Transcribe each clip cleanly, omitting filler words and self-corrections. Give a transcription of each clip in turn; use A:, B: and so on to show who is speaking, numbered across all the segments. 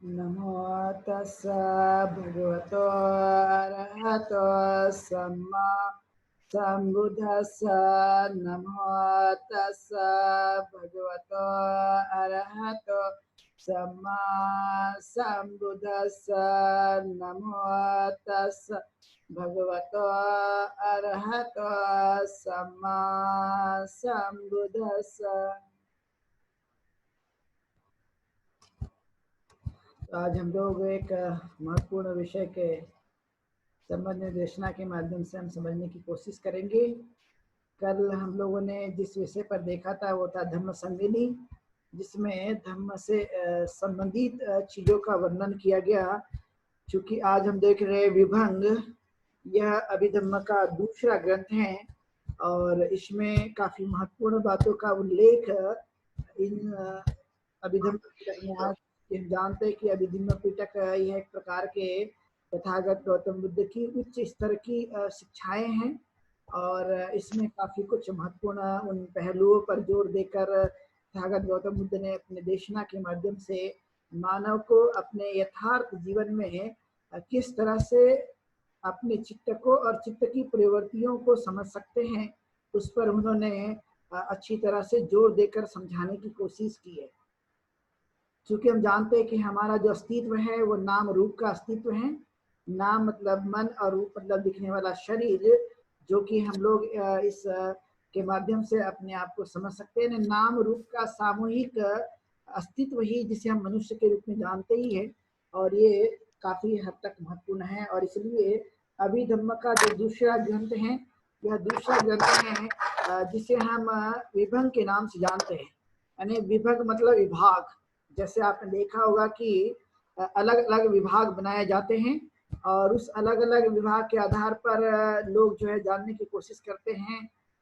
A: नमो तस्सा भगवतो अरहतो सम्मा सम्बुद्धस्सा। नमो तस्सा भगवतो अरहतो सम्मा सम्बुद्धस्सा। नमो तस्सा भगवतो अरहतो सम्मा सम्बुद्धस्सा। आज हम लोग एक महत्वपूर्ण विषय के संबंध में देशना के माध्यम से हम समझने की कोशिश करेंगे। कल हम लोगों ने जिस विषय पर देखा था वो था धम्म संगिनी, जिसमें धम्म से संबंधित चीजों का वर्णन किया गया। चूंकि आज हम देख रहे विभंग, यह अभिधम्म का दूसरा ग्रंथ है और इसमें काफी महत्वपूर्ण बातों का उल्लेख इन अभिधम्म पिटक में आज हम जानते हैं कि अभिधम्म पिटक यह एक प्रकार के तथागत गौतम बुद्ध की उच्च स्तर की शिक्षाएं हैं और इसमें काफी कुछ महत्वपूर्ण उन पहलुओं पर जोर देकर तथागत गौतम बुद्ध ने अपने देशना के माध्यम से मानव को अपने यथार्थ जीवन में किस तरह से अपने चित्त को और चित्त की प्रवृत्तियों को समझ सकते हैं, उस पर उन्होंने अच्छी तरह से जोर देकर समझाने की कोशिश की है। क्योंकि हम जानते हैं कि हमारा जो अस्तित्व है वो नाम रूप का अस्तित्व है। नाम मतलब मन और रूप मतलब दिखने वाला शरीर, जो कि हम लोग इस के माध्यम से अपने आप को समझ सकते हैं। नाम रूप का सामूहिक अस्तित्व ही जिसे हम मनुष्य के रूप में जानते ही है और ये काफी हद तक महत्वपूर्ण है। और इसलिए अभिधम्म का जो दूसरा ग्रंथ है, यह दूसरा ग्रंथ है जिसे हम विभंग के नाम से जानते हैं। यानी विभंग मतलब विभाग। जैसे आपने देखा होगा कि अलग अलग विभाग बनाए जाते हैं और उस अलग अलग विभाग के आधार पर लोग जो है जानने की कोशिश करते हैं।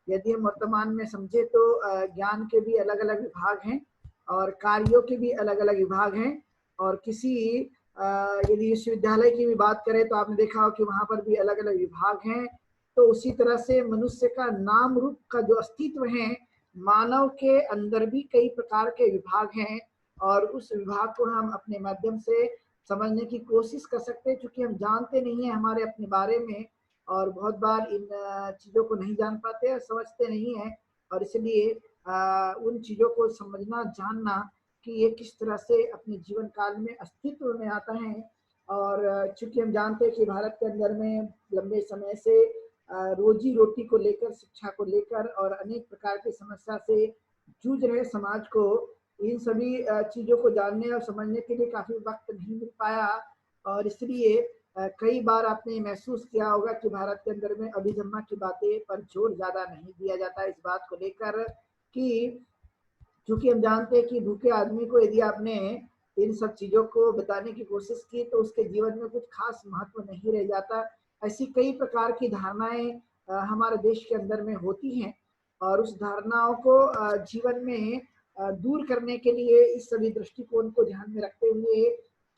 A: यदि हम वर्तमान में समझे तो ज्ञान के भी अलग अलग विभाग हैं और कार्यों के भी अलग अलग विभाग हैं। और किसी यदि विश्वविद्यालय की भी बात करें तो आपने देखा हो कि वहां पर भी अलग अलग विभाग हैं। तो उसी तरह से मनुष्य का नाम रूप का जो अस्तित्व है, मानव के अंदर भी कई प्रकार के विभाग हैं और उस विभाग को हम अपने माध्यम से समझने की कोशिश कर सकते हैं। क्योंकि हम जानते नहीं है हमारे अपने बारे में और बहुत बार इन चीजों को नहीं जान पाते और समझते नहीं है। और इसलिए उन चीजों को समझना, जानना कि ये किस तरह से अपने जीवन काल में अस्तित्व में आता है। और चूंकि हम जानते हैं कि भारत के अंदर में लंबे समय से रोजी रोटी को लेकर, शिक्षा को लेकर और अनेक प्रकार की समस्या से जूझ रहे समाज को इन सभी चीजों को जानने और समझने के लिए काफी वक्त नहीं मिल पाया। और इसलिए कई बार आपने महसूस किया होगा कि भारत के अंदर में अभिधम्मा की बातें पर जोर ज्यादा नहीं दिया जाता इस बात को लेकर कि क्योंकि हम जानते हैं कि भूखे आदमी को यदि आपने इन सब चीजों को बताने की कोशिश की तो उसके जीवन में कुछ खास महत्व नहीं रह जाता। ऐसी कई प्रकार की धारणाएं हमारे देश के अंदर में होती हैं और उस धारणाओं को जीवन में दूर करने के लिए इस सभी दृष्टिकोण को ध्यान में रखते हुए,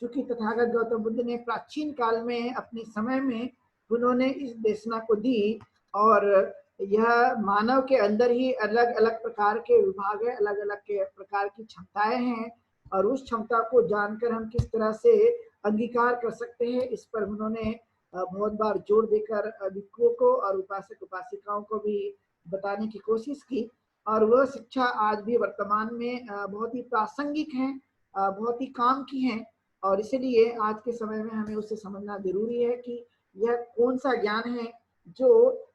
A: चूंकि तथागत गौतम बुद्ध ने प्राचीन काल में अपने समय में उन्होंने इस देशना को दी और यह मानव के अंदर ही अलग अलग प्रकार के विभाग है, अलग अलग के प्रकार की क्षमताएं हैं और उस क्षमता को जानकर हम किस तरह से अंगीकार कर सकते हैं, इस पर उन्होंने बहुत बार जोर देकर भिक्षुओं को और उपासक उपासिकाओं को भी बताने की कोशिश की। और वह शिक्षा आज भी वर्तमान में बहुत ही प्रासंगिक है, बहुत ही काम की है। और इसलिए आज के समय में हमें उसे समझना जरूरी है कि यह कौन सा ज्ञान है जो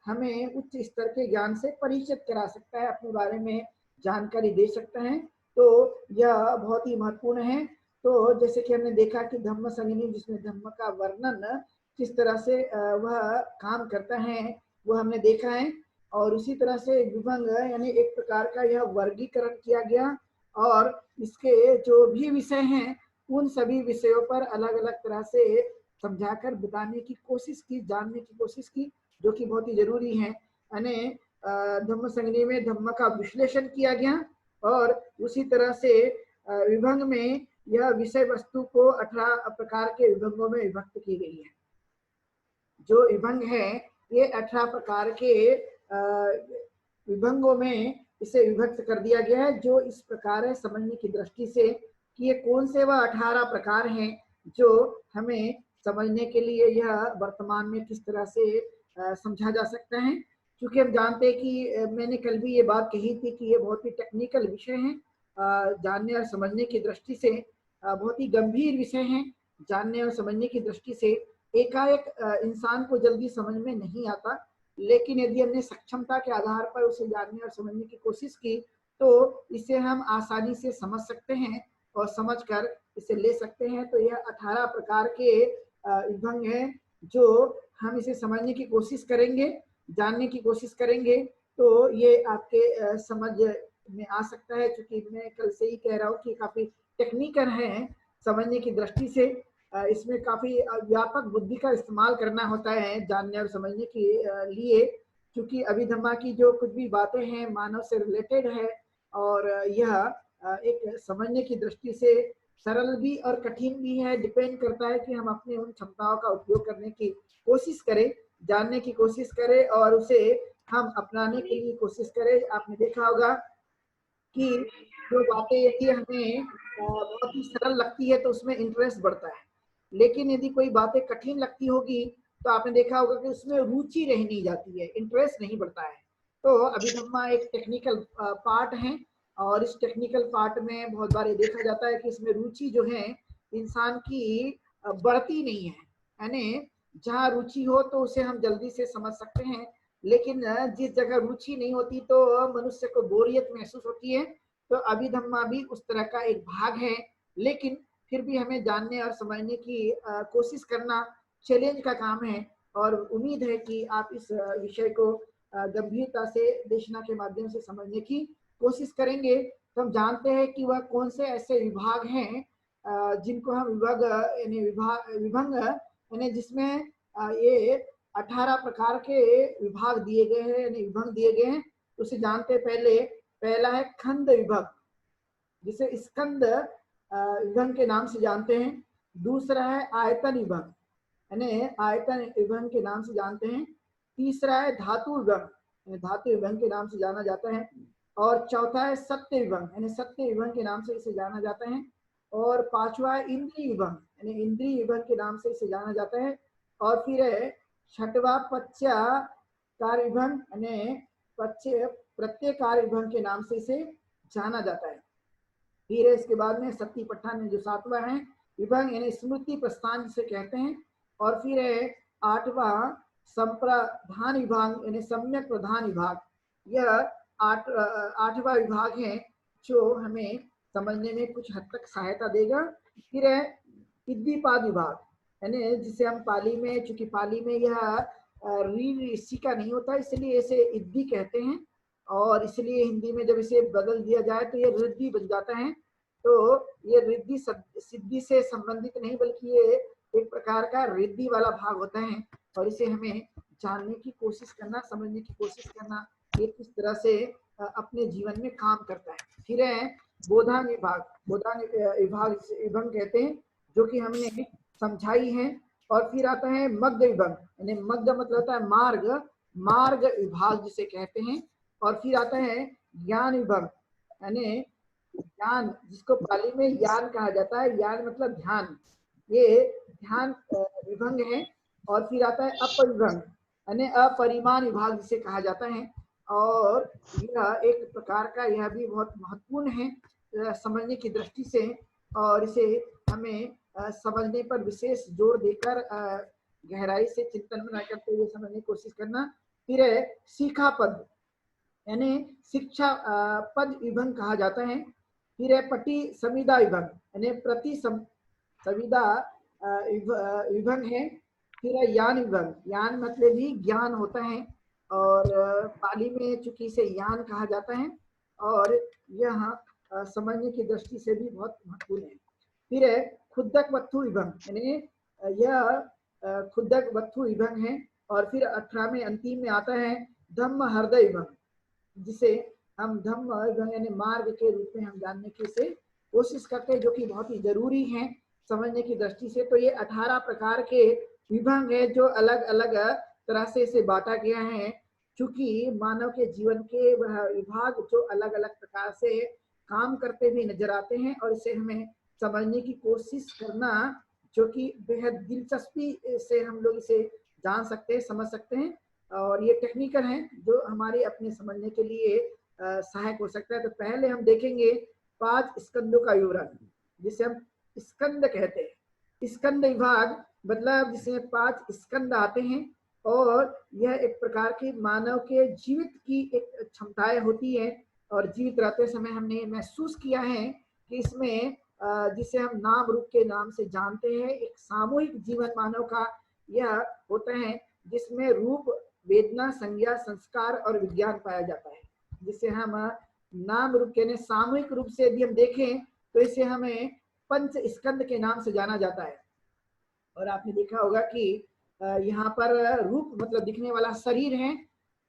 A: हमें उच्च स्तर के ज्ञान से परिचित करा सकता है, अपने बारे में जानकारी दे सकता है। तो यह बहुत ही महत्वपूर्ण है। तो जैसे कि हमने देखा कि धम्म संगिनी, जिसमें धम्म का वर्णन किस तरह से वह काम करता है वो हमने देखा है। और उसी तरह से विभंग यानी एक प्रकार का यह वर्गीकरण किया गया और इसके जो भी विषय हैं उन सभी विषयों पर अलग अलग तरह से समझाकर बताने की कोशिश की, जानने की कोशिश की, जो कि बहुत ही जरूरी है। यानी धम्म संगिनी में धम्म का विश्लेषण किया गया और उसी तरह से विभंग में यह विषय वस्तु को 18 प्रकार के विभंगों में विभक्त की गई है। जो विभंग है ये 18 प्रकार के विभंगों में इसे विभक्त कर दिया गया है, जो इस प्रकार है समझने की दृष्टि से। कि ये कौन से वह 18 प्रकार हैं जो हमें समझने के लिए यह वर्तमान में किस तरह से समझा जा सकता है। क्योंकि हम जानते हैं कि मैंने कल भी ये बात कही थी कि ये बहुत ही टेक्निकल विषय है, जानने और समझने की दृष्टि से बहुत ही गंभीर विषय है। जानने और समझने की दृष्टि से एकाएक इंसान को जल्दी समझ में नहीं आता, लेकिन यदि हमने सक्षमता के आधार पर उसे जानने और समझने की कोशिश की तो इसे हम आसानी से समझ सकते हैं और समझकर इसे ले सकते हैं। तो यह 18 प्रकार के विभंग हैं जो हम इसे समझने की कोशिश करेंगे, जानने की कोशिश करेंगे तो ये आपके समझ में आ सकता है। क्योंकि मैं कल से ही कह रहा हूँ कि काफी टेक्निकल है समझने की दृष्टि से, इसमें काफी व्यापक बुद्धि का इस्तेमाल करना होता है जानने और समझने के लिए। क्योंकि अभिधम्मा की जो कुछ भी बातें हैं मानव से रिलेटेड है और यह एक समझने की दृष्टि से सरल भी और कठिन भी है। डिपेंड करता है कि हम अपने उन क्षमताओं का उपयोग करने की कोशिश करें, जानने की कोशिश करें और उसे हम अपनाने के लिए कोशिश करें। आपने देखा होगा कि जो बातें यदि हमें बहुत ही सरल लगती है तो उसमें इंटरेस्ट बढ़ता है, लेकिन यदि कोई बातें कठिन लगती होगी तो आपने देखा होगा कि उसमें रुचि रह नहीं जाती है, इंटरेस्ट नहीं बढ़ता है। तो अभिधम्मा एक टेक्निकल पार्ट है और इस टेक्निकल पार्ट में बहुत बार ये देखा जाता है कि इसमें रुचि जो है इंसान की बढ़ती नहीं है। यानी जहाँ रुचि हो तो उसे हम जल्दी से समझ सकते हैं, लेकिन जिस जगह रुचि नहीं होती तो मनुष्य को बोरियत महसूस होती है। तो अभिधम्मा भी उस तरह का एक भाग है, लेकिन फिर भी हमें जानने और समझने की कोशिश करना चैलेंज का काम है। और उम्मीद है कि आप इस विषय को गंभीरता से देशना के माध्यम से समझने की कोशिश करेंगे। तो हम जानते हैं कि वह कौन से ऐसे विभाग हैं जिनको हम विभाग यानी विभंग यानी जिसमें ये 18 प्रकार के विभाग दिए गए हैं यानी विभंग दिए गए हैं। उसे जानते पहले, पहला है खंड विभग जिसे स्कंद विभंग के नाम से जानते हैं। दूसरा है आयतन विभंग यानी आयतन विभंग के नाम से जानते हैं। तीसरा है धातु विभंग, धातु विभंग के नाम से जाना जाता है। और चौथा है सत्य विभंग यानी सत्य विभंग के नाम से इसे जाना जाता है। और पांचवा है इंद्रिय विभंग यानी इंद्रिय विभंग के नाम से इसे जाना जाता है। और फिर है छठवा पच्चा कार्य विभंग यानी पच्चे प्रत्येक कार्य विभंग के नाम से इसे जाना जाता है। फिर है इसके बाद में सती पट्ठान जो सातवां है विभंग यानी स्मृति प्रस्थान जिसे कहते हैं। और फिर है आठवां संप्रधान विभाग यानी सम्यक प्रधान विभाग। यह आठवां विभाग है जो हमें समझने में कुछ हद तक सहायता देगा। फिर है इद्दीपाद विभाग यानी जिसे हम पाली में, चूंकि पाली में यह री ऋषि का नहीं होता इसलिए इसे इद्दी कहते हैं और इसलिए हिंदी में जब इसे बदल दिया जाए तो ये रिद्धि बन जाता है। तो ये रिद्धि सिद्धि से संबंधित नहीं बल्कि ये एक प्रकार का रिद्धि वाला भाग होता है और इसे हमें जानने की कोशिश करना, समझने की कोशिश करना ये किस तरह से अपने जीवन में काम करता है। फिर है बोधान विभाग, बोधान विभाग विभंग कहते हैं जो कि हमने समझाई है। और फिर आता है मग्ध विभंग यानी मग्ध मतलब होता है मार्ग, मार्ग विभाग जिसे कहते हैं। और फिर आता है ज्ञान विभंग यानी ज्ञान जिसको पाली में ज्ञान कहा जाता है, ज्ञान मतलब ध्यान, ये ध्यान विभंग है। और फिर आता है अपविभंग यानी अपरिमाण विभाग जिसे कहा जाता है। और यह एक प्रकार का, यह भी बहुत महत्वपूर्ण है समझने की दृष्टि से और इसे हमें समझने पर विशेष जोर देकर गहराई से चिंतन बना करते हुए समझने की कोशिश करना। फिर है शिखा पद यानी शिक्षा पद विभंग कहा जाता है। फिर है पटी संविदा विभंग यानी प्रति संविदा विभंग है। फिर है यान विभंग, यान मतलब ही ज्ञान होता है और पाली में चूंकि इसे यान कहा जाता है और यह समझने की दृष्टि से भी बहुत महत्वपूर्ण है। फिर है खुद्दक वत्थु विभंग यानी यह खुद्दक वत्थु विभंग है। और फिर 18 में अंतिम में आता है धम्म हृदय विभंग जिसे हम धम्म यानी मार्ग के रूप में हम जानने की से कोशिश करते हैं जो कि बहुत ही जरूरी है समझने की दृष्टि से। तो ये 18 प्रकार के विभंग है जो अलग अलग तरह से इसे बांटा गया है। चूंकि मानव के जीवन के वह विभाग जो अलग अलग प्रकार से काम करते भी नजर आते हैं और इसे हमें समझने की कोशिश करना, जो कि बेहद दिलचस्पी से हम लोग इसे जान सकते हैं, समझ सकते हैं, और ये टेक्निकल हैं जो हमारे अपने समझने के लिए सहायक हो सकता है। तो पहले हम देखेंगे 5 स्कंदों का विवरण, जिसे हम स्कंद कहते हैं। स्कंद विभाग मतलब जिसमें 5 स्कंद आते हैं, और यह एक प्रकार की मानव के जीवित की एक क्षमताएं होती है। और जीवित रहते समय हमने महसूस किया है कि इसमें जिसे हम नाम रूप के नाम से जानते हैं, एक सामूहिक जीवन मानव का यह होता है, जिसमें रूप, वेदना, संज्ञा, संस्कार और विज्ञान पाया जाता है। जिसे हम नाम रूप के सामूहिक रूप से यदि हम देखें तो इसे हमें पंच स्कंद के नाम से जाना जाता है। और आपने देखा होगा कि यहाँ पर रूप मतलब दिखने वाला शरीर है,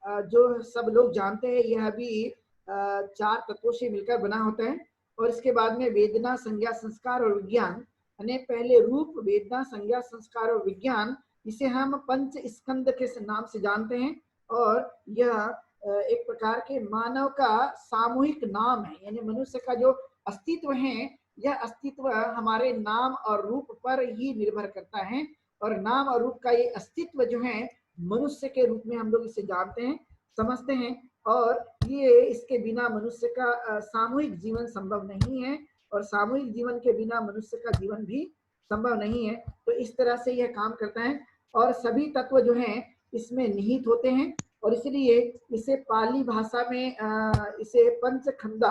A: जो सब लोग जानते हैं, यह भी 4 तत्वों से मिलकर बना होता है। और इसके बाद में वेदना, संज्ञा, संस्कार और विज्ञान, यानी पहले रूप, वेदना, संज्ञा, संस्कार और विज्ञान, इसे हम पंच स्कंद के नाम से जानते हैं। और यह एक प्रकार के मानव का सामूहिक नाम है, यानी मनुष्य का जो अस्तित्व है, यह अस्तित्व हमारे नाम और रूप पर ही निर्भर करता है। और नाम और रूप का ये अस्तित्व जो है मनुष्य के रूप में हम लोग इसे जानते हैं, समझते हैं। और ये इसके बिना मनुष्य का सामूहिक जीवन संभव नहीं है, और सामूहिक जीवन के बिना मनुष्य का जीवन भी संभव नहीं है। तो इस तरह से यह काम करता है, और सभी तत्व जो हैं इसमें निहित होते हैं। और इसलिए इसे पाली भाषा में इसे पंचखंदा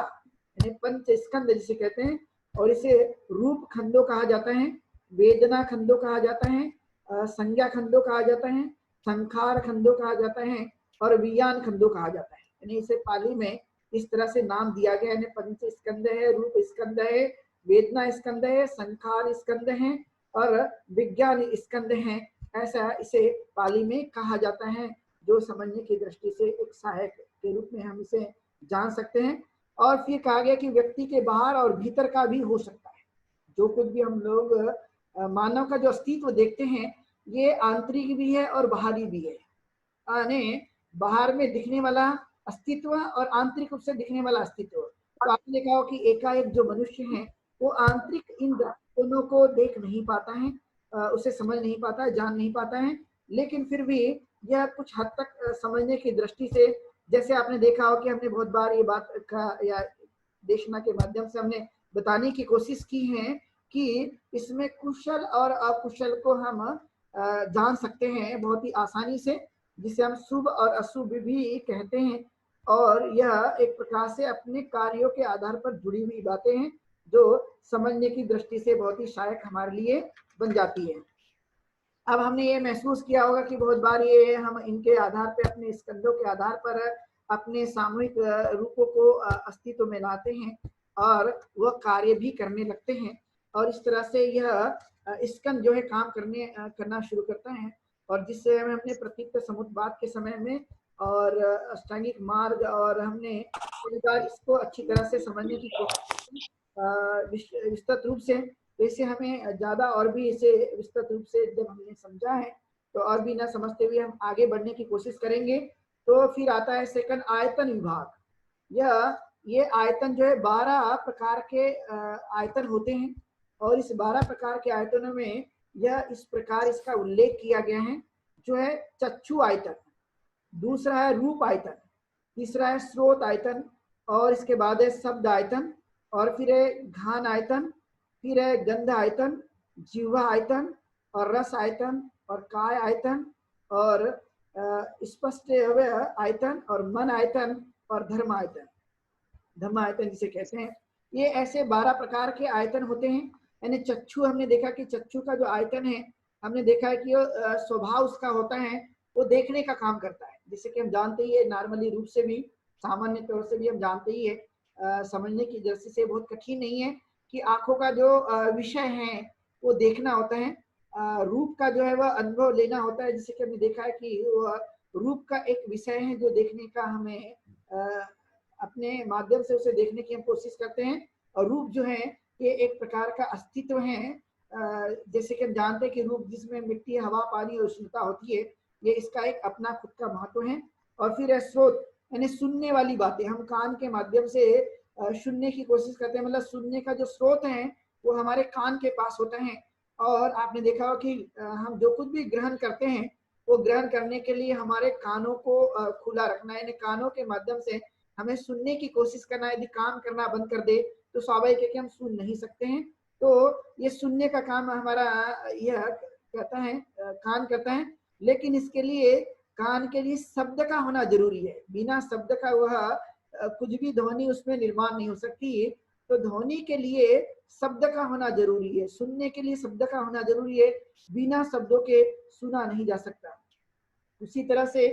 A: यानी पंच स्कंद जिसे कहते हैं, और इसे रूप खंडों कहा जाता है, वेदना खंडों कहा जाता है, संज्ञा खंडों कहा जाता है, संखार खंडों कहा जाता है, और विज्ञान खंडों कहा जाता है। यानी इसे पाली में इस तरह से नाम दिया गया है। पंच स्कंद है, रूप स्कंद है, वेदना स्कंद है, संखार स्कंद है, और विज्ञान स्कंद है। ऐसा इसे पाली में कहा जाता है, जो समझने की दृष्टि से एक सहायक के रूप में हम इसे जान सकते हैं। और फिर कहा गया कि व्यक्ति के बाहर और भीतर का भी हो सकता है। जो कुछ भी हम लोग मानव का जो अस्तित्व देखते हैं, ये आंतरिक भी है और बाहरी भी है। यानी बाहर में दिखने वाला अस्तित्व और आंतरिक रूप से दिखने वाला अस्तित्व। तो आपने देखा हो कि एकाएक जो मनुष्य है वो आंतरिक इन दोनों को देख नहीं पाता है, उसे समझ नहीं पाता है, जान नहीं पाता है। लेकिन फिर भी यह कुछ हद तक समझने की दृष्टि से, जैसे आपने देखा हो कि हमने बहुत बार ये बात का या देशना के माध्यम से हमने बताने की कोशिश की है कि इसमें कुशल और अकुशल को हम जान सकते हैं बहुत ही आसानी से, जिसे हम शुभ और अशुभ भी कहते हैं। और यह एक प्रकार से अपने कार्यों के आधार पर जुड़ी हुई बातें हैं, जो समझने की दृष्टि से बहुत ही सहायक हमारे लिए बन जाती है। अब हमने ये महसूस किया होगा कि बहुत बार ये हम इनके आधार पर, अपने स्कंदों के आधार पर अपने सामूहिक रूपों को अस्तित्व में लाते हैं, और वह कार्य भी करने लगते हैं। और इस तरह से यह स्कंद जो है काम करना शुरू करता है। और जिससे हमने प्रतीक समुद्रवाद के समय में और अष्टांगिक मार्ग, और हमने इसको अच्छी तरह से समझने की कोशिश विस्तृत रूप से, तो इसे हमें ज्यादा और भी इसे विस्तृत रूप से जब हमने समझा है, तो और भी ना समझते हुए हम आगे बढ़ने की कोशिश करेंगे। तो फिर आता है सेकंड, आयतन विभाग। ये आयतन जो है 12 प्रकार के आयतन होते हैं, और इस 12 प्रकार के आयतनों में यह इस प्रकार इसका उल्लेख किया गया है, जो है चक्षु आयतन, दूसरा है रूप आयतन, तीसरा है स्रोत आयतन, और इसके बाद है शब्द आयतन, और फिर है घान आयतन, फिर है गंध आयतन, जिह्वा आयतन, और रस आयतन, और काय आयतन, और स्पष्ट आयतन, और मन आयतन, और धर्म आयतन, धर्म आयतन जिसे कहते हैं। ये ऐसे 12 प्रकार के आयतन होते हैं। यानी चक्षु, हमने देखा कि चक्षु का जो आयतन है, हमने देखा है कि स्वभाव उसका होता है, वो देखने का काम करता है। जिससे कि हम जानते ही है, नॉर्मली रूप से भी, सामान्य तौर से भी हम जानते ही है, समझने की दृष्टि से बहुत कठिन नहीं है कि आंखों का जो विषय है वो देखना होता है, रूप का जो है वह अनुभव लेना होता है। जिससे कि हमने देखा है कि रूप का एक विषय है जो देखने का हमें अपने माध्यम से उसे देखने की हम कोशिश करते हैं। और रूप जो है ये एक प्रकार का अस्तित्व है, जैसे कि हम जानते हैं कि रूप जिसमें मिट्टी, हवा, पानी और उष्णता होती है, ये इसका एक अपना खुद का महत्व है। और फिर है स्रोत, यानी सुनने वाली बातें, हम कान के माध्यम से सुनने की कोशिश करते हैं। मतलब सुनने का जो स्रोत है वो हमारे कान के पास होता है। और आपने देखा हो कि हम जो कुछ भी ग्रहण करते हैं वो ग्रहण करने के लिए हमारे कानों को खुला रखना है, यानी कानों के माध्यम से हमें सुनने की कोशिश करना है। यदि काम करना बंद कर दे तो स्वाभाविक है कि हम सुन नहीं सकते हैं। तो ये सुनने का काम हमारा यह कहता है कान करता है, लेकिन इसके लिए कान के लिए शब्द का होना जरूरी है। बिना शब्द का वह कुछ भी ध्वनि उसमें निर्माण नहीं हो सकती। तो ध्वनि के लिए शब्द का होना जरूरी है, सुनने के लिए शब्द का होना जरूरी है। बिना शब्दों के सुना नहीं जा सकता। उसी तरह से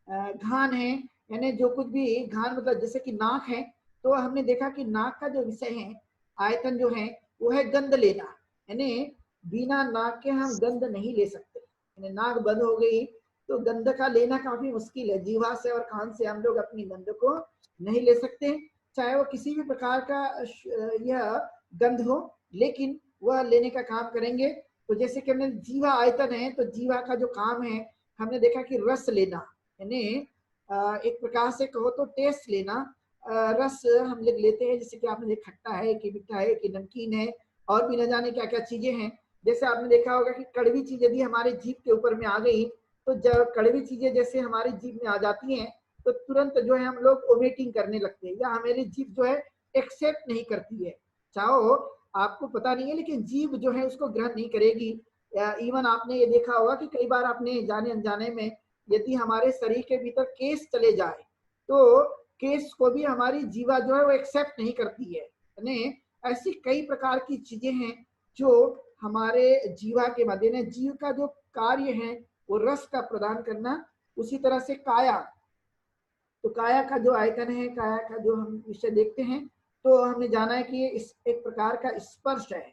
A: घान है, यानी जो कुछ भी घान मतलब जैसे कि नाक है, तो हमने देखा कि नाक का जो विषय है, आयतन जो है वो है गंध लेना। यानी बिना नाक के हम गंध नहीं ले सकते। यानी नाक बंद हो गई तो गंध का लेना काफी मुश्किल है। जीवा से और कान से हम लोग अपनी गंध को नहीं ले सकते, चाहे वो किसी भी प्रकार का यह गंध हो, लेकिन वह लेने का काम करेंगे। तो जैसे कि हमने जीवा आयतन है, तो जीवा का जो काम है, हमने देखा कि रस लेना, यानी एक प्रकार से कहो तो टेस्ट लेना। रस हम लोग लेते हैं, जैसे कि आपने देखा खट्टा है कि मीठा है कि नमकीन है, और भी न जाने क्या क्या चीजें हैं। जैसे आपने देखा होगा कि कड़वी चीज यदि हमारे जीभ के ऊपर में आ गई, तो जब कड़वी चीजें जैसे हमारी जीभ में आ जाती हैं तो तुरंत जो है हम लोग वोमिटिंग करने लगते हैं, या हमारी जीभ जो है एक्सेप्ट नहीं करती है। चाहो आपको पता नहीं है, लेकिन जीभ जो है उसको ग्रहण नहीं करेगी। इवन आपने ये देखा होगा कि कई बार आपने जाने अनजाने में यदि हमारे शरीर के भीतर केस चले जाए तो केस को भी हमारी जीवा जो है वो एक्सेप्ट नहीं करती है। यानी ऐसी कई प्रकार की चीजें हैं जो हमारे जीवा के माध्यम, जीव का जो कार्य है वो रस का प्रदान करना। उसी तरह से काया, तो काया का जो आयतन है, काया का जो हम विषय देखते हैं, तो हमने जाना है कि ये इस एक प्रकार का स्पर्श है,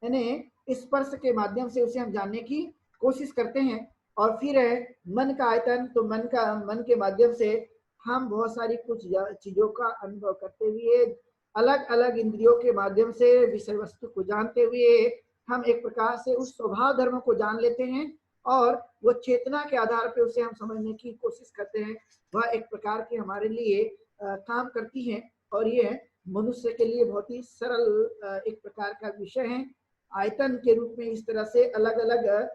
A: यानी स्पर्श के माध्यम से उसे हम जानने की कोशिश करते हैं। और फिर है मन का आयतन, तो मन के माध्यम से हम बहुत सारी कुछ चीजों का अनुभव करते हुए, अलग अलग इंद्रियों के माध्यम से विषय वस्तु को जानते हुए हम एक प्रकार से उस स्वभाव धर्म को जान लेते हैं, और वो चेतना के आधार पर उसे हम समझने की कोशिश करते हैं। वह एक प्रकार की हमारे लिए काम करती है, और ये मनुष्य के लिए बहुत ही सरल एक प्रकार का विषय है। आयतन के रूप में इस तरह से अलग अलग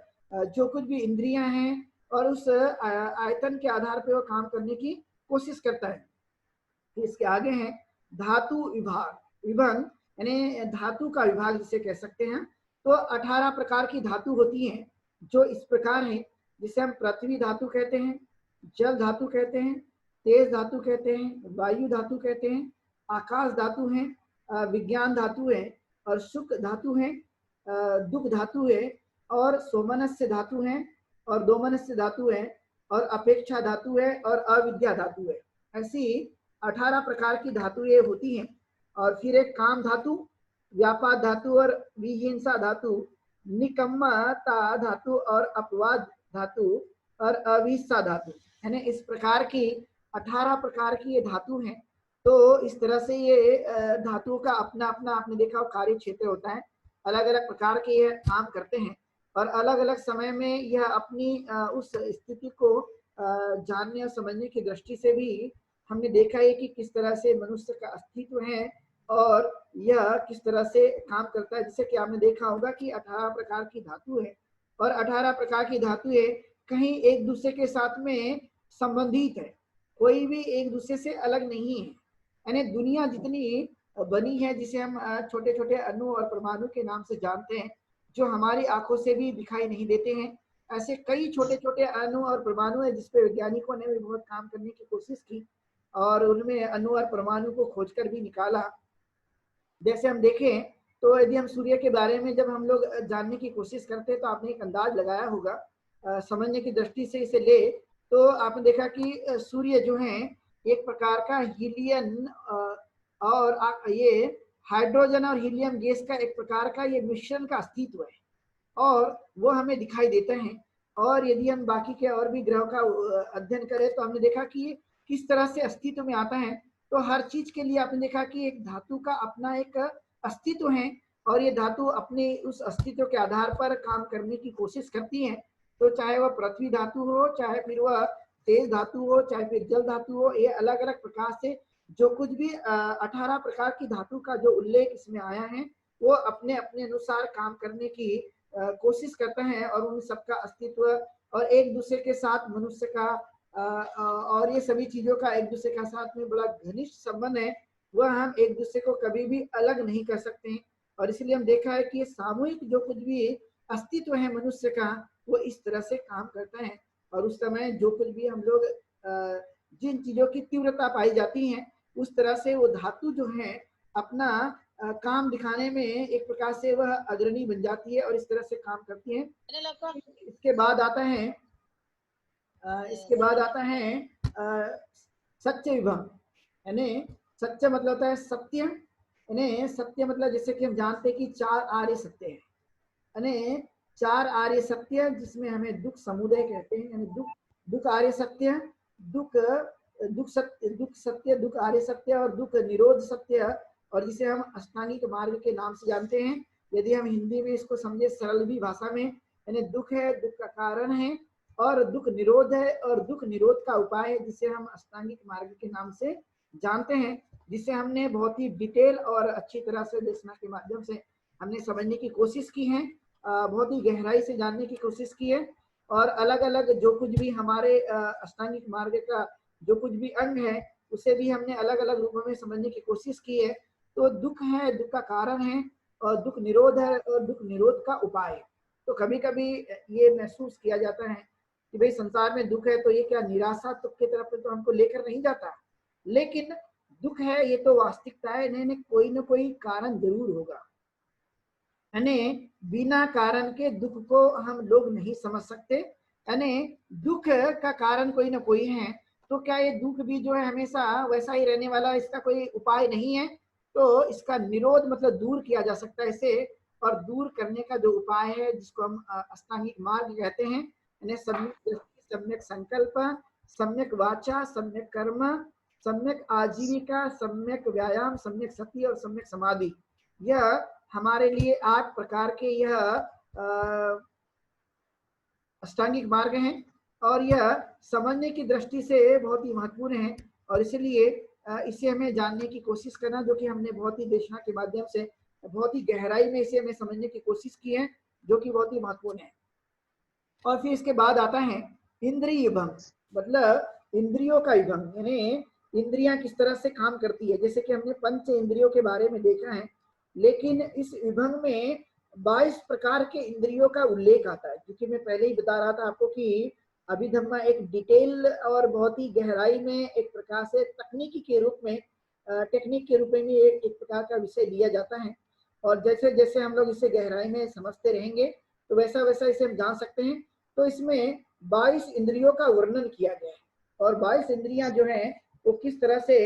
A: जो कुछ भी इंद्रियां हैं, और उस आयतन के आधार पर वो काम करने की कोशिश करता है। इसके आगे है धातु विभाग, विभंग, यानी धातु का विभाग जिसे कह सकते हैं। तो 18 प्रकार की धातु होती हैं जो इस प्रकार है, जिसे हम पृथ्वी धातु कहते हैं, जल धातु कहते हैं, तेज धातु कहते हैं, वायु धातु कहते हैं, आकाश धातु है, विज्ञान धातु है, और सुख धातु है, दुख धातु है, और सोमनस्य धातु है, और दोमनस्य धातु है, और अपेक्षा धातु है, और अविद्या धातु है। ऐसी 18 प्रकार की धातुएं होती हैं। और फिर एक काम धातु, व्यापाद धातु, और विहिंसा धातु, निकम्मता धातु, और अपवाद धातु, और अविस्सा धातु, यानी इस प्रकार की 18 प्रकार की ये धातु हैं। तो इस तरह से ये धातुओं का अपना अपना आपने देखा कार्य क्षेत्र होता है, अलग अलग प्रकार के ये काम करते हैं, और अलग अलग समय में यह अपनी उस स्थिति को जानने और समझने की दृष्टि से भी हमने देखा है कि किस तरह से मनुष्य का अस्तित्व है और यह किस तरह से काम करता है। जैसे कि आपने देखा होगा कि 18 प्रकार की धातु है, और 18 प्रकार की धातुएं कहीं एक दूसरे के साथ में संबंधित है, कोई भी एक दूसरे से अलग नहीं है। यानी दुनिया जितनी बनी है, जिसे हम छोटे छोटे अणु और परमाणु के नाम से जानते हैं, जो हमारी आंखों से भी दिखाई नहीं देते हैं, ऐसे कई छोटे छोटे अणु और परमाणु है जिसपे वैज्ञानिकों ने भी बहुत काम करने की कोशिश की, और उनमें अणु और परमाणु को खोजकर भी निकाला। जैसे हम देखें तो यदि हम सूर्य के बारे में जब हम लोग जानने की कोशिश करते हैं, तो आपने एक अंदाज लगाया होगा समझने की दृष्टि से इसे ले, तो आपने देखा कि सूर्य जो है एक प्रकार का हीलियम और ये हाइड्रोजन और हीलियम गैस का एक प्रकार का ये मिश्रण का अस्तित्व है, और वो हमें दिखाई देते हैं। और यदि हम बाकी के और भी ग्रहों का अध्ययन करें तो हमने देखा कि ये किस तरह से अस्तित्व में आता है। तो हर चीज के लिए आपने देखा कि एक धातु का अपना एक अस्तित्व है, और ये धातु अपने उस अस्तित्व के आधार पर काम करने की कोशिश करती है। तो चाहे वह पृथ्वी धातु हो, चाहे फिर वह तेज धातु हो, चाहे फिर जल धातु हो, ये अलग अलग प्रकार से जो कुछ भी 18 प्रकार की धातु का जो उल्लेख इसमें आया है, वो अपने अपने अनुसार काम करने की कोशिश करते हैं, और उन सबका अस्तित्व और एक दूसरे के साथ मनुष्य का और ये सभी चीजों का एक दूसरे के साथ में बड़ा घनिष्ठ संबंध है, वह हम एक दूसरे को कभी भी अलग नहीं कर सकते हैं। और इसलिए हम देखा है कि ये सामूहिक जो कुछ भी अस्तित्व है मनुष्य का, वो इस तरह से काम करता है। और उस समय जो कुछ भी हम लोग जिन चीजों की तीव्रता पाई जाती है, उस तरह से वो धातु जो है अपना काम दिखाने में एक प्रकार से वह अग्रणी बन जाती है और इस तरह से काम करती है। इसके बाद आता है सत्य विभम, यानी सत्य मतलब होता है सत्य, यानी सत्य मतलब जैसे कि हम जानते हैं कि 4 आर्य सत्य है, यानी 4 आर्य सत्य जिसमें हमें दुख समुदय कहते हैं, यानी दुख आर्य सत्य, दुख सत्य, दुख आर्य सत्य और दुख निरोध सत्य, और जिसे हम अष्टांगिक मार्ग के नाम से जानते हैं। यदि हम हिंदी में इसको समझे सरल भी भाषा में, यानी दुख है, दुख का कारण है, और दुख निरोध है, और दुख निरोध का उपाय है, जिसे हम अष्टांगिक मार्ग के नाम से जानते हैं, जिसे हमने बहुत ही डिटेल और अच्छी तरह से देशना के माध्यम से हमने समझने की कोशिश की है, बहुत ही गहराई से जानने की कोशिश की है। और अलग अलग जो कुछ भी हमारे अष्टांगिक मार्ग का जो कुछ भी अंग है, उसे भी हमने अलग अलग रूपों में समझने की कोशिश की है। तो दुख है, दुख का कारण है, और दुख निरोध है, और दुख निरोध का उपाय है। तो कभी कभी ये महसूस किया जाता है कि भाई संसार में दुख है तो ये क्या निराशा दुख की तरफ तो हमको लेकर नहीं जाता, लेकिन दुख है ये तो वास्तविकता है, नहीं कोई ना कोई कारण जरूर होगा, यानी बिना कारण के दुख को हम लोग नहीं समझ सकते, यानी दुख का कारण कोई ना कोई है। तो क्या ये दुख भी जो है हमेशा वैसा ही रहने वाला, इसका कोई उपाय नहीं है? तो इसका निरोध मतलब दूर किया जा सकता है इसे, और दूर करने का जो उपाय है जिसको हम अष्टांगिक मार्ग कहते हैं, यानी सम्यक दृष्टि, सम्यक संकल्प, सम्यक वाचा, सम्यक कर्म, सम्यक आजीविका, सम्यक व्यायाम, सम्यक सती और सम्यक समाधि, यह हमारे लिए 8 प्रकार के यह अष्टांगिक मार्ग हैं, और यह समझने की दृष्टि से बहुत ही महत्वपूर्ण है। और इसलिए इसे हमें जानने की कोशिश करना, जो कि हमने बहुत ही देशना के माध्यम से बहुत ही गहराई में इसे हमें समझने की कोशिश की है, जो कि बहुत ही महत्वपूर्ण है। और फिर इसके बाद आता है इंद्रिय विभंग, मतलब इंद्रियों का विभंग, यानी इंद्रियां किस तरह से काम करती है। जैसे कि हमने पंच इंद्रियों के बारे में देखा है, लेकिन इस विभंग में 22 प्रकार के इंद्रियों का उल्लेख आता है, क्योंकि मैं पहले ही बता रहा था आपको कि अभिधम्मा एक डिटेल और बहुत ही गहराई में एक प्रकार से तकनीकी के रूप में टेक्निक के रूप में एक प्रकार का विषय लिया जाता है। और जैसे जैसे हम लोग इसे गहराई में समझते रहेंगे तो वैसा वैसा इसे हम जान सकते हैं। तो इसमें 22 इंद्रियों का वर्णन किया गया है, और 22 इंद्रियां जो हैं वो किस तरह से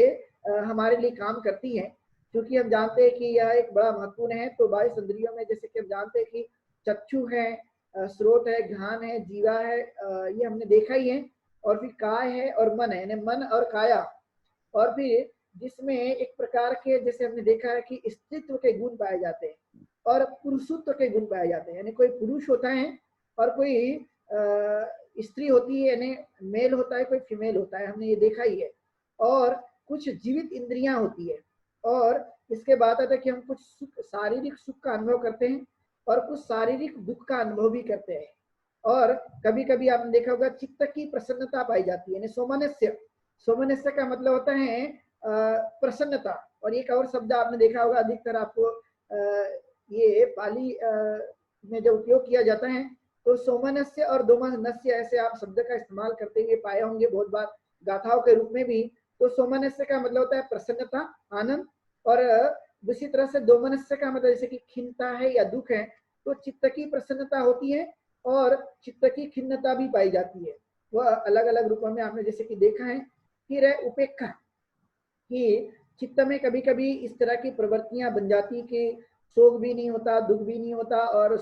A: हमारे लिए काम करती हैं, क्योंकि हम जानते हैं कि यह एक बड़ा महत्वपूर्ण है। तो 22 इंद्रियों में जैसे कि हम जानते हैं कि चक्षु है, स्रोत है, घ्राण है, जीवा है, ये हमने देखा ही है, और फिर काय है और मन है, यानी मन और काया, और फिर जिसमें एक प्रकार के जैसे हमने देखा है कि स्त्रीत्व के गुण पाए जाते हैं और पुरुषत्व के गुण पाए जाते हैं, यानी कोई पुरुष होता है और कोई स्त्री होती है, यानी मेल होता है, कोई फीमेल होता है, हमने ये देखा ही है। और कुछ जीवित इंद्रियां होती है, और इसके बाद आता है कि हम कुछ सुख, शारीरिक सुख का अनुभव करते हैं, और कुछ शारीरिक दुख का अनुभव भी करते हैं। और कभी कभी आपने देखा होगा चित्त की प्रसन्नता पाई जाती है, यानी सोमनस्य। सोमनस्य का मतलब होता है प्रसन्नता। और एक और शब्द आपने देखा होगा, अधिकतर आपको ये पाली में जब उपयोग किया जाता है तो सोमनस्य और दोमनस्य ऐसे आप शब्द का इस्तेमाल करते हुए पाए होंगे बहुत बार गाथाओं के रूप में भी। तो सोमनस्य का मतलब होता है प्रसन्नता, आनंद, और दूसरी तरह से दोमनस्य का मतलब जैसे कि खिन्नता है या दुख है, तो चित्त की प्रसन्नता होती है और चित्त की खिन्नता भी पाई जाती है, वह अलग अलग रूपों में आपने जैसे कि देखा है। फिर है उपेक्षा, कि चित्त में कभी कभी इस तरह की प्रवृत्तियां बन जाती कि शोक भी नहीं होता, दुख भी नहीं होता, और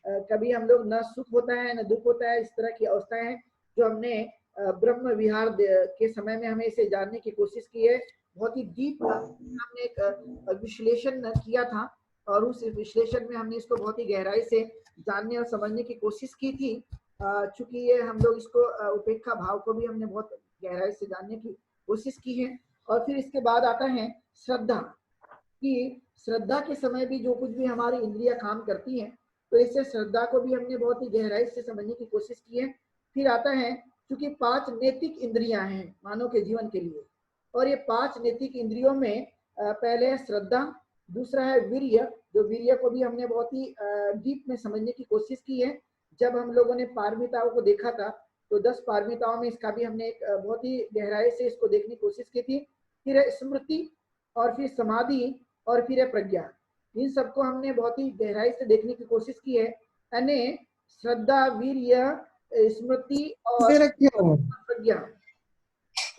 A: कभी हम लोग न सुख होता है न दुख होता है, इस तरह की अवस्थाएं हैं जो हमने ब्रह्म विहार के समय में हमें इसे जानने की कोशिश की है। बहुत ही डीप हमने एक विश्लेषण किया था, और उस विश्लेषण में हमने इसको बहुत ही गहराई से जानने और समझने की कोशिश की थी। चूंकि ये हम लोग इसको उपेक्षा भाव को भी हमने बहुत गहराई से जानने की कोशिश की है। और फिर इसके बाद आता है श्रद्धा। कि श्रद्धा के समय भी जो कुछ भी हमारी इंद्रियां काम करती हैं, तो इससे श्रद्धा को भी हमने बहुत ही गहराई से समझने की कोशिश की है। फिर आता है, क्योंकि 5 नैतिक इंद्रियां हैं मानव के जीवन के लिए, और ये 5 नैतिक इंद्रियों में पहले है श्रद्धा, दूसरा है वीर्य, जो वीर्य को भी हमने बहुत ही डीप में समझने की कोशिश की है। जब हम लोगों ने पारमिताओं को देखा था, तो 10 पारमिताओं में इसका भी हमने एक बहुत ही गहराई से इसको देखने की कोशिश की थी। फिर है स्मृति, और फिर समाधि, और फिर है प्रज्ञा। इन सबको हमने बहुत ही गहराई से देखने की कोशिश की है। यानी श्रद्धा, वीर्य, स्मृति और प्रज्ञा,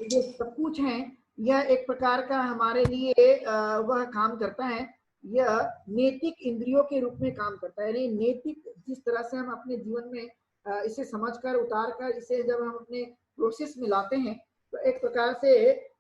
A: जो सब कुछ है, यह एक प्रकार का हमारे लिए वह काम करता है। यह नैतिक इंद्रियों के रूप में काम करता है। यानी नैतिक, जिस तरह से हम अपने जीवन में इसे समझकर, उतार कर, इसे जब हम अपने प्रोसेस में लाते हैं, तो एक प्रकार से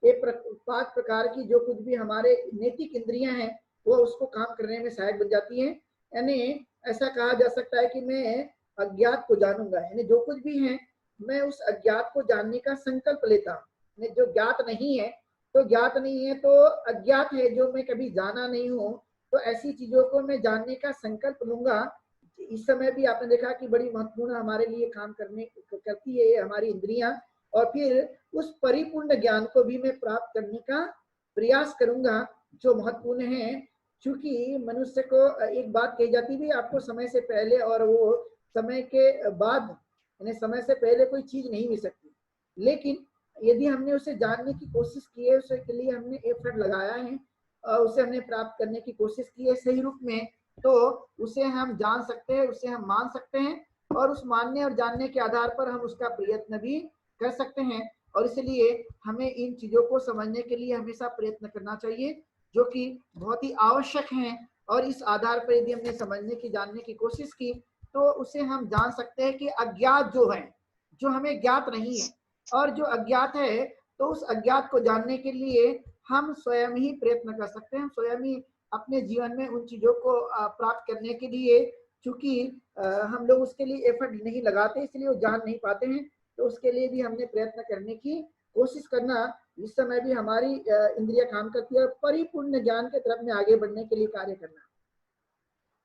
A: ये 5 प्रकार की जो कुछ भी हमारे नैतिक इंद्रियां हैं, वो उसको काम करने में सहायक बन जाती है। यानी ऐसा कहा जा सकता है कि मैं अज्ञात को जानूंगा, यानी जो कुछ भी है मैं उस अज्ञात को जानने का संकल्प लेता हूँ। जो ज्ञात नहीं है तो ज्ञात नहीं है, तो अज्ञात है जो मैं कभी जाना नहीं हूँ, तो ऐसी चीजों को मैं जानने का संकल्प लूंगा। इस समय भी आपने देखा कि बड़ी महत्वपूर्ण हमारे लिए काम करती है ये हमारी इंद्रियां। और फिर उस परिपूर्ण ज्ञान को भी मैं प्राप्त करने का प्रयास करूंगा, जो महत्वपूर्ण है। क्योंकि मनुष्य को एक बात कही जाती है, आपको समय से पहले और वो समय के बाद, यानी समय से पहले कोई चीज नहीं मिल सकती, लेकिन यदि हमने उसे जानने की कोशिश की है, उसके लिए हमने एफर्ट लगाया है, उसे हमने प्राप्त करने की कोशिश की है सही रूप में, तो उसे हम जान सकते हैं, उसे हम मान सकते हैं, और उस मानने और जानने के आधार पर हम उसका प्रयत्न भी कर सकते हैं। और इसलिए हमें इन चीजों को समझने के लिए हमेशा प्रयत्न करना चाहिए, जो कि बहुत ही आवश्यक है। और इस आधार पर यदि हमने समझने की, जानने की कोशिश की, तो उसे हम जान सकते हैं कि अज्ञात जो है, जो हमें ज्ञात नहीं है, और जो अज्ञात है, तो उस अज्ञात को जानने के लिए हम स्वयं ही प्रयत्न कर सकते हैं, स्वयं ही अपने जीवन में उन चीजों को प्राप्त करने के लिए। चूंकि हम लोग उसके लिए एफर्ट नहीं लगाते, इसलिए वो जान नहीं पाते हैं, तो उसके लिए भी हमने प्रयत्न करने की कोशिश करना, इस समय भी हमारी इंद्रिया काम करती है, और परिपूर्ण ज्ञान के तरफ में आगे बढ़ने के लिए कार्य करना।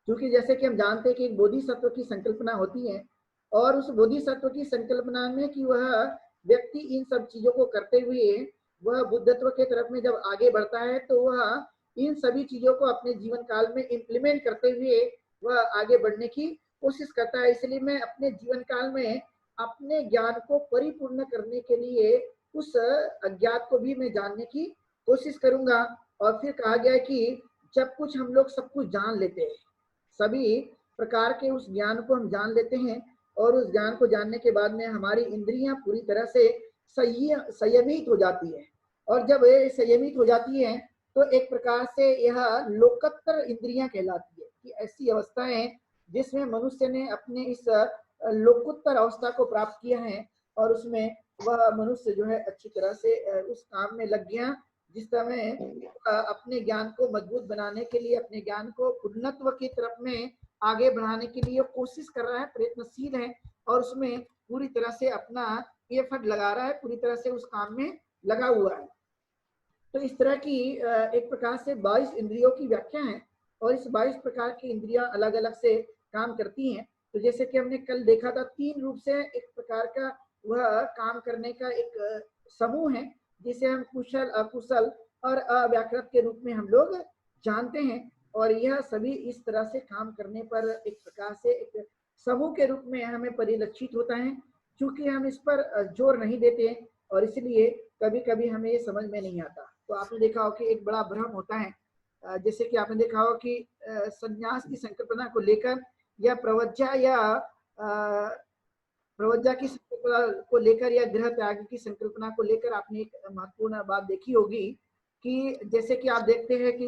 A: क्योंकि जैसे कि हम जानते हैं कि एक बोधिसत्व की संकल्पना होती है, और उस बोधिसत्व की संकल्पना में कि वह व्यक्ति इन सब चीजों को करते हुए वह बुद्धत्व के तरफ में जब आगे बढ़ता है, तो वह इन सभी चीजों को अपने जीवन काल में इम्प्लीमेंट करते हुए वह आगे बढ़ने की कोशिश करता है। इसलिए मैं अपने जीवन काल में अपने ज्ञान को परिपूर्ण करने के लिए उस अज्ञात को भी मैं जानने की कोशिश करूंगा। और फिर कहा गया है कि जब कुछ हम लोग सब कुछ जान लेते हैं, सभी प्रकार के उस ज्ञान को हम जान लेते हैं, और उस ज्ञान को जानने के बाद में हमारी इंद्रियां पूरी तरह से संयमित हो जाती है। और जब ये संयमित हो जाती है, तो एक प्रकार से यह लोकोत्तर इंद्रियां कहलाती है, कि ऐसी अवस्था है जिसमें मनुष्य ने अपने इस लोकोत्तर अवस्था को प्राप्त किया है, और उसमें वह मनुष्य जो है अच्छी तरह से उस काम में लग गया, जिस समय अपने ज्ञान को मजबूत बनाने के लिए, अपने ज्ञान को उन्नत्व की तरफ में आगे बढ़ाने के लिए कोशिश कर रहा है, प्रयत्नशील है, और उसमें पूरी तरह से अपना एफर्ट लगा रहा है, पूरी तरह से उस काम में लगा हुआ है। तो इस तरह की एक प्रकार से 22 इंद्रियों की व्याख्या है, और इस 22 प्रकार की इंद्रियां अलग अलग से काम करती हैं। तो जैसे कि हमने कल देखा था, 3 रूप से एक प्रकार का वह काम करने का एक समूह है, जिसे हम कुशल, अकुशल और अव्याकृत के रूप में हम लोग जानते हैं। और यह सभी इस तरह से काम करने पर एक प्रकार से एक समूह के रूप में हमें परिलक्षित होता है। क्योंकि हम इस पर जोर नहीं देते, और इसलिए कभी कभी हमें ये समझ में नहीं आता। तो आपने देखा हो कि एक बड़ा भ्रम होता है, जैसे कि आपने देखा हो कि संन्यास की संकल्पना को लेकर, या प्रवज्जा, या प्रवज्जा की संकल्पना को लेकर, या गृह त्याग की संकल्पना को लेकर आपने एक महत्वपूर्ण बात देखी होगी, कि जैसे कि आप देखते हैं कि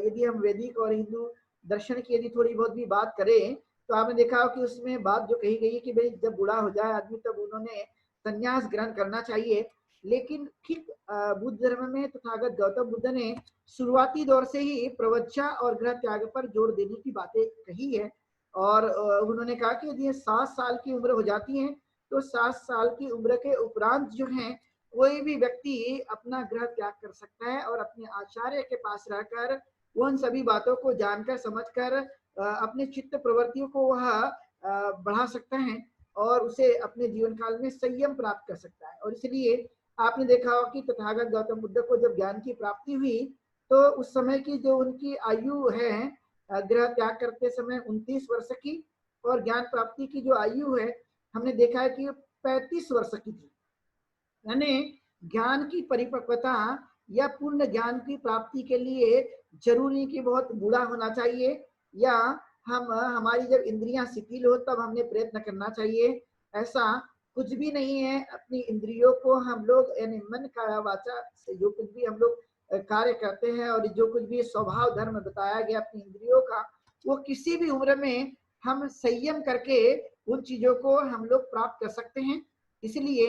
A: यदि हम वैदिक और हिंदू दर्शन की यदि थोड़ी बहुत भी बात करें, तो आपने देखा हो कि उसमें बात जो कही गई है कि भाई जब बूढ़ा हो जाए आदमी, तब उन्होंने संन्यास ग्रहण करना चाहिए। लेकिन ठीक बुद्ध धर्म में तथागत गौतम बुद्ध ने शुरुआती दौर से ही प्रवज्जा और गृह त्याग पर जोर देने की बातें कही है। और उन्होंने कहा कि यदि 7 साल की उम्र हो जाती है, तो 7 साल की उम्र के उपरांत जो है, कोई भी व्यक्ति अपना गृह त्याग कर सकता है, और अपने आचार्य के पास रहकर वो उन सभी बातों को जानकर समझकर अपने चित्त प्रवृत्तियों को वह बढ़ा सकता है और उसे अपने जीवन काल में संयम प्राप्त कर सकता है। और इसलिए आपने देखा होगा कि तथागत गौतम बुद्ध को जब ज्ञान की प्राप्ति हुई तो उस समय की जो उनकी आयु है गृह त्याग करते समय 29 वर्ष की, और ज्ञान प्राप्ति की जो आयु है हमने देखा है कि 35 वर्ष की थी। यानी ज्ञान की परिपक्वता या पूर्ण ज्ञान की प्राप्ति के लिए जरूरी कि बहुत बूढ़ा होना चाहिए, या हम हमारी जब इंद्रियां शिथिल हो तब हमने प्रयत्न करना चाहिए। ऐसा कुछ भी नहीं है। अपनी इंद्रियों को हम लोग यानी मन का वाचा से जो कुछ भी हम लोग कार्य करते हैं और जो कुछ भी स्वभाव धर्म बताया गया अपनी इंद्रियों का, वो किसी भी उम्र में हम संयम करके उन चीजों को हम लोग प्राप्त कर सकते हैं। इसलिए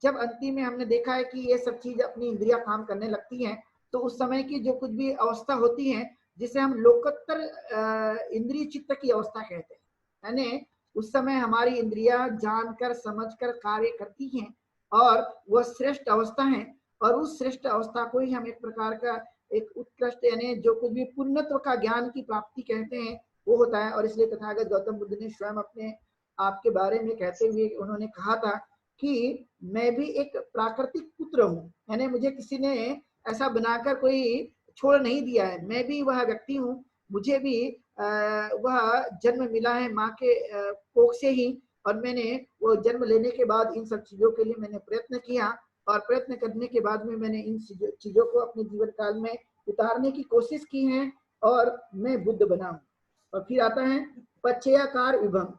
A: जब अंतिम में हमने देखा है कि ये सब चीज अपनी इंद्रियां काम करने लगती हैं, तो उस समय की जो कुछ भी अवस्था होती है जिसे हम लोकोत्तर इंद्रिय चित्त की अवस्था कहते हैं, यानी उस समय हमारी इंद्रियां जानकर समझकर कार्य करती हैं और वह श्रेष्ठ अवस्था है। और उस श्रेष्ठ अवस्था को ही हम एक प्रकार का एक उत्कृष्ट यानी जो कुछ भी पूर्णत्व का ज्ञान की प्राप्ति कहते हैं वो होता है। और इसलिए तथागत गौतम बुद्ध ने स्वयं अपने आप के बारे में कहते हुए उन्होंने कहा था कि मैं भी एक प्राकृतिक पुत्र हूँ, यानी मुझे किसी ने ऐसा बनाकर कोई छोड़ नहीं दिया है, मैं भी वह व्यक्ति हूँ, मुझे भी वह जन्म मिला है माँ के कोख से ही, और मैंने वो जन्म लेने के बाद इन सब चीजों के लिए मैंने प्रयत्न किया और प्रयत्न करने के बाद में मैंने इन चीजों को अपने जीवन काल में उतारने की कोशिश की है और मैं बुद्ध बना हूँ। और फिर आता है पच्चयाकार विभम।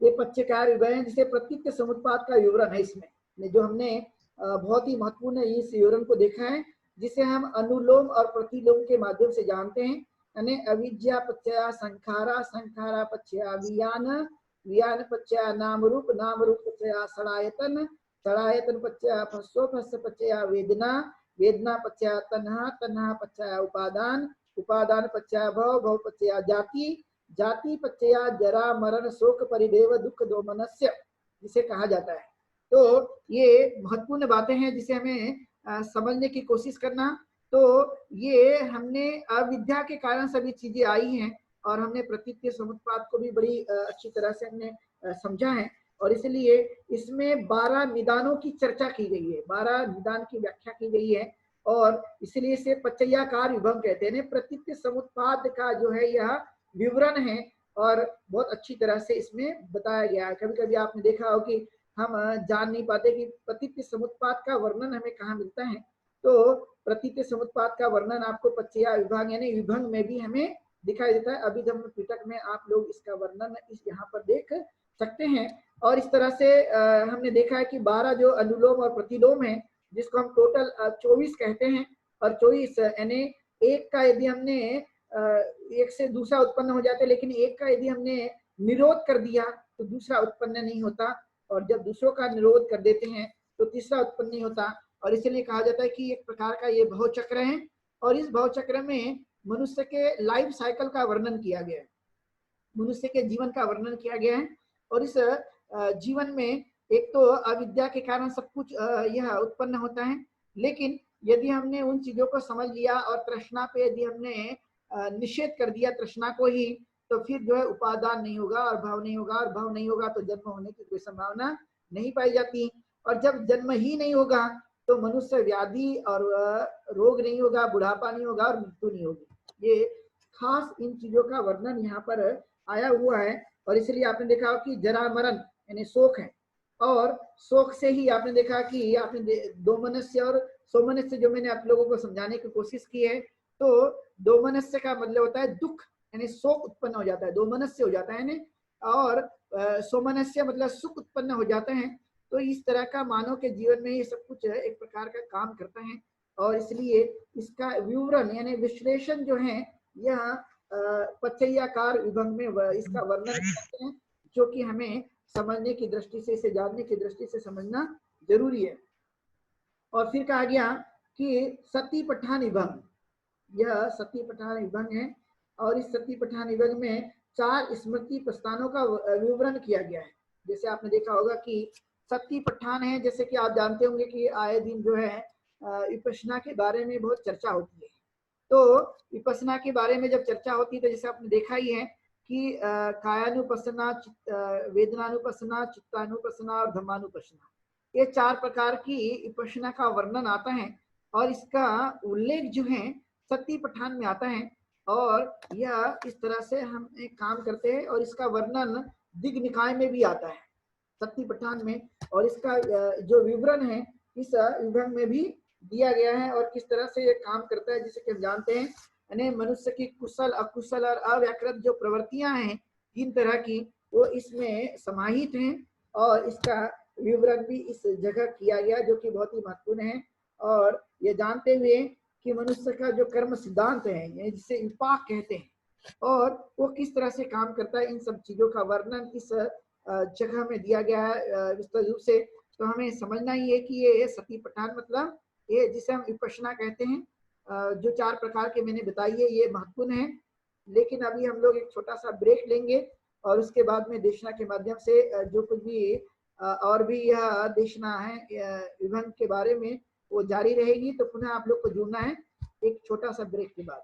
A: ये पच्चयाकार विभम है जिसे प्रतीक समुत्पाद का विवरण है। इसमें जो हमने बहुत ही महत्वपूर्ण इस विवरण को देखा है जिसे हम अनुलोम और प्रतिलोम के माध्यम से जानते हैं। यानी अविद्या पच्चया संखारा, संखारा पच्चया वियान, वियान पच्चया नाम रूप, नाम रूप पच्चया सड़ायतन, सड़ायतन पच्चया फस्सो, फस्स पच्चया वेदना, वेदना पच्चया तन्हा, तन्हा पच्चया उपादान, उपादान पच्चया भव, भव पच्चया जाति, जाति पच्चया जरा मरण शोक परिदेव दुख दोमनस्य जिसे कहा जाता है। तो ये महत्वपूर्ण बातें हैं जिसे हमें समझने की कोशिश करना। तो ये हमने अविद्या के कारण सभी चीजें आई हैं और हमने प्रतीक समुत्पाद को भी बड़ी अच्छी तरह से हमने समझा है। और इसलिए इसमें 12 निदानों की चर्चा की गई है, 12 निदान की व्याख्या की गई है और इसलिए इसे पच्चयाकार विभम कहते हैं। प्रतीक समुत्पाद का जो है यह विवरण है और बहुत अच्छी तरह से इसमें बताया गया है। कभी कभी आपने देखा हो कि हम जान नहीं पाते कि प्रतीक समुत्पाद का वर्णन हमें कहाँ मिलता है। तो प्रतीक समुत्पाद का वर्णन आपको पच्चया विभाग यानी विभंग में भी हमें दिखाई देता है। अभिधम्म पिटक में आप लोग इसका वर्णन इस यहाँ पर देख सकते हैं। और इस तरह से हमने देखा है कि 12 जो अनुलोम और प्रतिलोम है जिसको हम टोटल 24 कहते हैं। और 24 यानी एक का यदि हमने एक से दूसरा उत्पन्न हो जाता है, लेकिन एक का यदि हमने निरोध कर दिया तो दूसरा उत्पन्न नहीं होता, और जब दूसरों का निरोध कर देते हैं तो तीसरा उत्पन्न नहीं होता। और इसलिए कहा जाता है कि एक प्रकार का ये भव चक्र है और इस भव चक्र में मनुष्य के लाइफ साइकिल का वर्णन किया गया है, मनुष्य के जीवन का वर्णन किया गया है। और इस जीवन में एक तो अविद्या के कारण सब कुछ यह उत्पन्न होता है, लेकिन यदि हमने उन चीजों को समझ लिया और तृष्णा पे यदि हमने निषेध कर दिया तृष्णा को ही, तो फिर जो है उपादान नहीं होगा और भाव नहीं होगा, और भाव नहीं होगा तो जन्म होने की कोई संभावना नहीं पाई जाती। और जब जन्म ही नहीं होगा तो मनुष्य व्याधि और रोग नहीं होगा, बुढ़ापा नहीं होगा और मृत्यु नहीं होगी। ये खास इन चीजों का वर्णन यहाँ पर आया हुआ है। और इसलिए आपने देखा कि जरा मरण यानी शोक है, और शोक से ही आपने देखा कि आपने दोमनस्य और सोमनस्य जो मैंने आप लोगों को समझाने की कोशिश की है। तो दोमनस्य का मतलब होता है दुख, यानी शोक उत्पन्न हो जाता है, दोमनस्य हो जाता है यानी, और सोमनस्य मतलब सुख उत्पन्न हो जाते हैं। तो इस तरह का मानव के जीवन में ये सब कुछ एक प्रकार का काम करता है। और इसलिए इसका विवरण यानी विश्लेषण जो है यह पच्चयाकार विभंग में इसका वर्णन करते हैं, जो कि हमें समझने की दृष्टि से, इसे जानने की दृष्टि से समझना जरूरी है। और फिर कहा गया कि सती पठान विभंग, यह सती पठान विभंग है और इस सती पठान विभंग में 4 स्मृति प्रस्थानों का विवरण किया गया है। जैसे आपने देखा होगा कि सती पठान है, जैसे कि आप जानते होंगे कि आए दिन जो है विपश्यना के बारे में बहुत चर्चा होती है। तो विपස්සना के बारे में जब चर्चा होती है तो जैसे आपने देखा ही है कि कायानुपස්සना, वेदनानुपස්සना, चित्तानुपස්සना और धम्मानुपස්සना, ये 4 प्रकार की विपස්සना का वर्णन आता है और इसका उल्लेख जो है सतिपट्ठान में आता है और यह इस तरह से हम एक काम करते हैं और इसका वर्णन दिग् निकाय में भी आता है, सतिपट्ठान में, और इसका जो विवरण है इस विभाग में भी दिया गया है और किस तरह से ये काम करता है, जिसे कि हम जानते हैं। यानी मनुष्य की कुशल, अकुशल और अव्याकृत जो प्रवृत्तियां हैं 3 तरह की, वो इसमें समाहित हैं और इसका विवरण भी इस जगह किया गया, जो कि बहुत ही महत्वपूर्ण है। और ये जानते हुए कि मनुष्य का जो कर्म सिद्धांत है, जिसे विपाक कहते हैं, और वो किस तरह से काम करता है, इन सब चीजों का वर्णन इस जगह में दिया गया है विस्तृत रूप से। तो हमें समझना ही है कि ये सतिपट्ठान मतलब ये जिसे हम विपश्यना कहते हैं, जो 4 प्रकार के मैंने बताई है, ये महत्वपूर्ण है। लेकिन अभी हम लोग एक छोटा सा ब्रेक लेंगे और उसके बाद में देशना के माध्यम से जो कुछ भी और भी यह देशना है विभंग के बारे में वो जारी रहेगी। तो पुनः आप लोग को जुड़ना है एक छोटा सा ब्रेक के बाद।